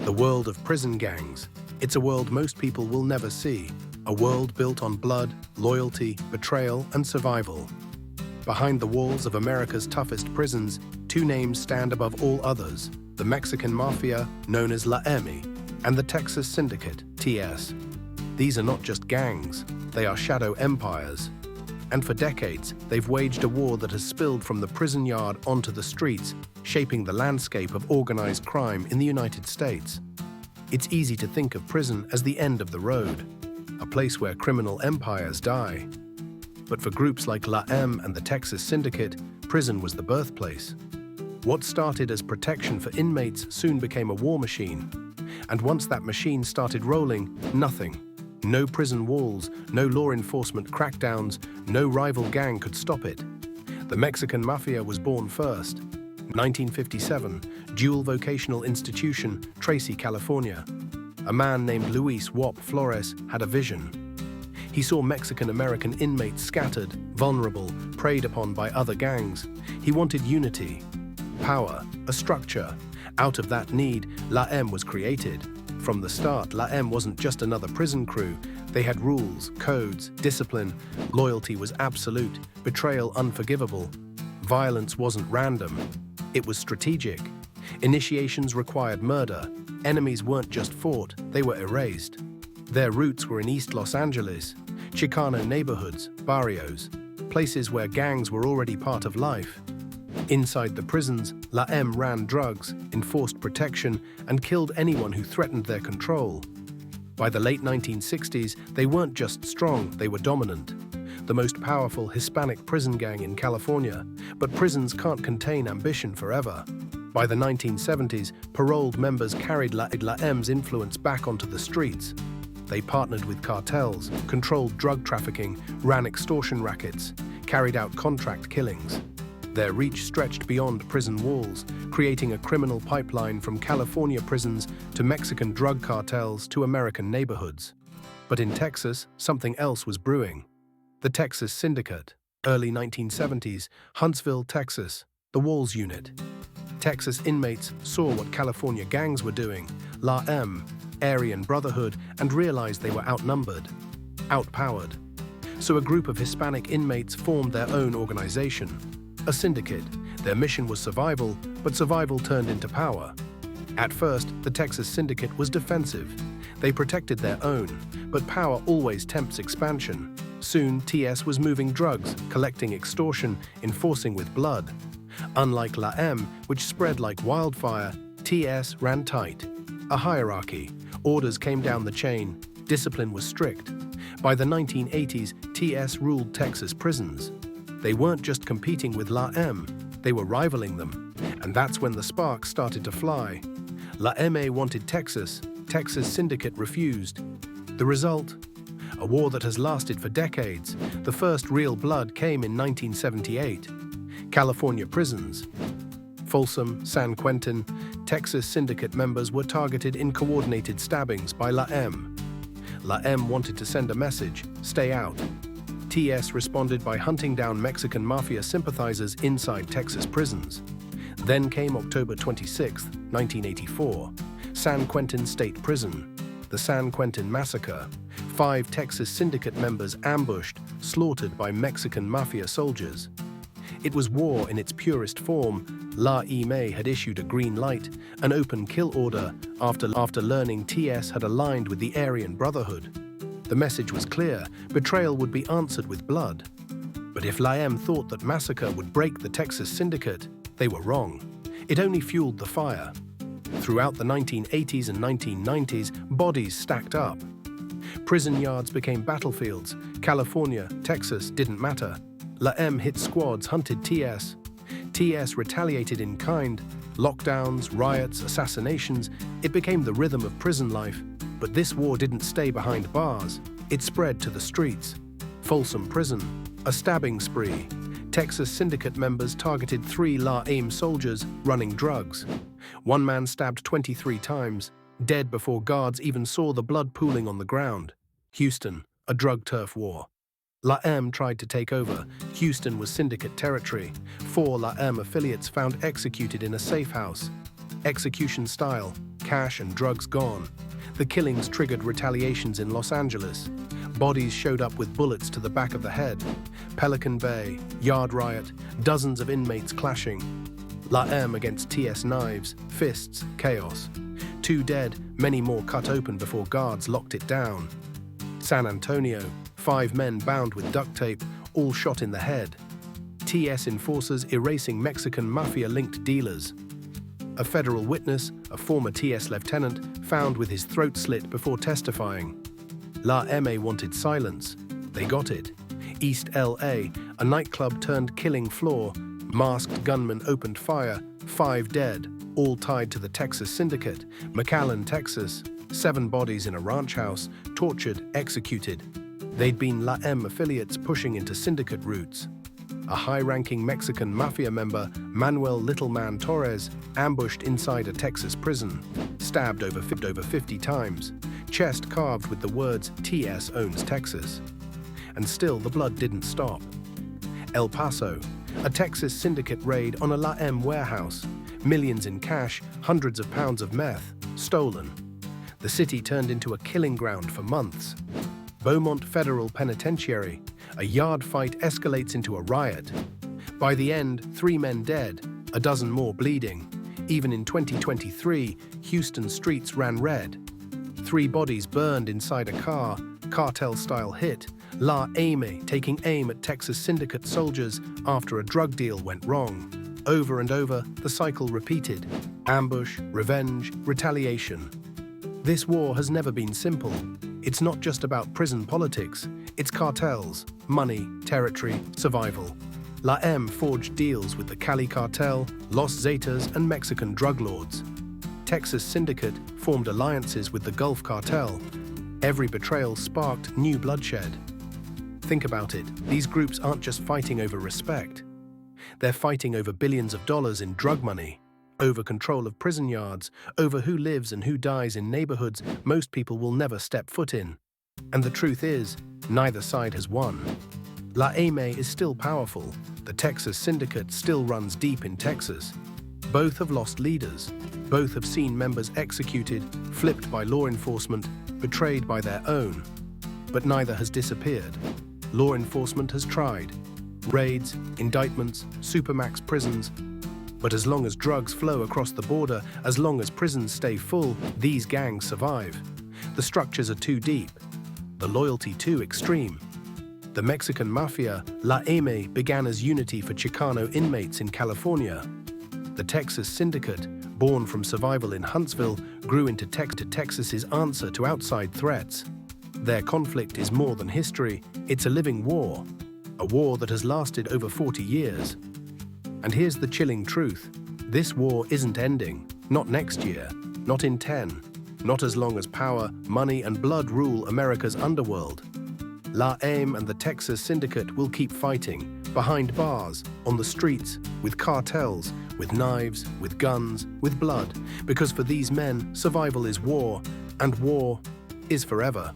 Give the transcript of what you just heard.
The world of prison gangs. It's a world most people will never see. A world built on blood, loyalty, betrayal, and survival. Behind the walls of America's toughest prisons, two names stand above all others: the Mexican Mafia, known as La M, and the Texas Syndicate, TS. These are not just gangs, they are shadow empires. And for decades, they've waged a war that has spilled from the prison yard onto the streets, shaping the landscape of organized crime in the United States. It's easy to think of prison as the end of the road, a place where criminal empires die. But for groups like La M and the Texas Syndicate, prison was the birthplace. What started as protection for inmates soon became a war machine. And once that machine started rolling, nothing. No prison walls, no law enforcement crackdowns, no rival gang could stop it. The Mexican Mafia was born first. 1957, dual vocational institution, Tracy, California. A man named Luis "Wop" Flores had a vision. He saw Mexican-American inmates scattered, vulnerable, preyed upon by other gangs. He wanted unity, power, a structure. Out of that need, La M was created. From the start, La M wasn't just another prison crew. They had rules, codes, discipline. Loyalty was absolute, betrayal unforgivable. Violence wasn't random. It was strategic. Initiations required murder. Enemies weren't just fought, they were erased. Their roots were in East Los Angeles, Chicano neighborhoods, barrios, places where gangs were already part of life. Inside the prisons, La M ran drugs, enforced protection, and killed anyone who threatened their control. By the late 1960s, they weren't just strong, they were dominant. The most powerful Hispanic prison gang in California, but prisons can't contain ambition forever. By the 1970s, paroled members carried La M's influence back onto the streets. They partnered with cartels, controlled drug trafficking, ran extortion rackets, carried out contract killings. Their reach stretched beyond prison walls, creating a criminal pipeline from California prisons to Mexican drug cartels to American neighborhoods. But in Texas, something else was brewing. The Texas Syndicate, early 1970s, Huntsville, Texas, the Walls Unit. Texas inmates saw what California gangs were doing, La M, Aryan Brotherhood, and realized they were outnumbered, outpowered. So a group of Hispanic inmates formed their own organization, a syndicate. Their mission was survival, but survival turned into power. At first, the Texas Syndicate was defensive. They protected their own, but power always tempts expansion. Soon, TS was moving drugs, collecting extortion, enforcing with blood. Unlike La M, which spread like wildfire, TS ran tight. A hierarchy. Orders came down the chain. Discipline was strict. By the 1980s, TS ruled Texas prisons. They weren't just competing with La M, they were rivaling them. And that's when the sparks started to fly. La M wanted Texas. Texas Syndicate refused. The result? A war that has lasted for decades. The first real blood came in 1978. California prisons. Folsom, San Quentin, Texas Syndicate members were targeted in coordinated stabbings by La M. La M wanted to send a message, stay out. TS responded by hunting down Mexican Mafia sympathizers inside Texas prisons. Then came October 26, 1984, San Quentin State Prison, the San Quentin Massacre. 5 Texas Syndicate members ambushed, slaughtered by Mexican Mafia soldiers. It was war in its purest form. La M had issued a green light, an open kill order, after learning TS had aligned with the Aryan Brotherhood. The message was clear: betrayal would be answered with blood. But if La M thought that massacre would break the Texas Syndicate, they were wrong. It only fueled the fire. Throughout the 1980s and 1990s, bodies stacked up. Prison yards became battlefields. California, Texas didn't matter. La M hit squads, hunted TS. TS retaliated in kind. Lockdowns, riots, assassinations. It became the rhythm of prison life. But this war didn't stay behind bars. It spread to the streets. Folsom Prison, a stabbing spree. Texas Syndicate members targeted 3 La M soldiers running drugs. One man stabbed 23 times, dead before guards even saw the blood pooling on the ground. Houston, a drug turf war. La M tried to take over. Houston was Syndicate territory. 4 La M affiliates found executed in a safe house. execution style, cash and drugs gone. The killings triggered retaliations in Los Angeles. Bodies showed up with bullets to the back of the head. Pelican Bay, yard riot, dozens of inmates clashing. La M against TS knives, fists, chaos. 2 dead, many more cut open before guards locked it down. San Antonio, 5 men bound with duct tape, all shot in the head. TS enforcers erasing Mexican Mafia-linked dealers. A federal witness, a former TS lieutenant, found with his throat slit before testifying. La M wanted silence. They got it. East LA, a nightclub turned killing floor. Masked gunmen opened fire, 5 dead, all tied to the Texas Syndicate. McAllen, Texas, 7 bodies in a ranch house, tortured, executed. They'd been La M affiliates pushing into Syndicate routes. A high-ranking Mexican Mafia member, Manuel Littleman Torres, ambushed inside a Texas prison, stabbed over 50 times, chest carved with the words "TS owns Texas." And still the blood didn't stop. El Paso, a Texas Syndicate raid on a La M warehouse, millions in cash, hundreds of pounds of meth, stolen. The city turned into a killing ground for months. Beaumont Federal Penitentiary, a yard fight escalates into a riot. By the end, 3 men dead, a dozen more bleeding. Even in 2023, Houston streets ran red. 3 bodies burned inside a car, cartel-style hit. La M taking aim at Texas Syndicate soldiers after a drug deal went wrong. Over and over, the cycle repeated. Ambush, revenge, retaliation. This war has never been simple. It's not just about prison politics. It's cartels, money, territory, survival. La M forged deals with the Cali cartel, Los Zetas, and Mexican drug lords. Texas Syndicate formed alliances with the Gulf cartel. Every betrayal sparked new bloodshed. Think about it, these groups aren't just fighting over respect. They're fighting over billions of dollars in drug money, over control of prison yards, over who lives and who dies in neighborhoods most people will never step foot in. And the truth is, neither side has won. La M is still powerful. The Texas Syndicate still runs deep in Texas. Both have lost leaders. Both have seen members executed, flipped by law enforcement, betrayed by their own. But neither has disappeared. Law enforcement has tried. Raids, indictments, supermax prisons. But as long as drugs flow across the border, as long as prisons stay full, these gangs survive. The structures are too deep. The loyalty too extreme. The Mexican Mafia, La M, began as unity for Chicano inmates in California. The Texas Syndicate, born from survival in Huntsville, grew into Texas's answer to outside threats. Their conflict is more than history, it's a living war. A war that has lasted over 40 years. And here's the chilling truth. This war isn't ending. Not next year. Not in 10. Not as long as power, money, and blood rule America's underworld. La M and the Texas Syndicate will keep fighting, behind bars, on the streets, with cartels, with knives, with guns, with blood, because for these men, survival is war, and war is forever.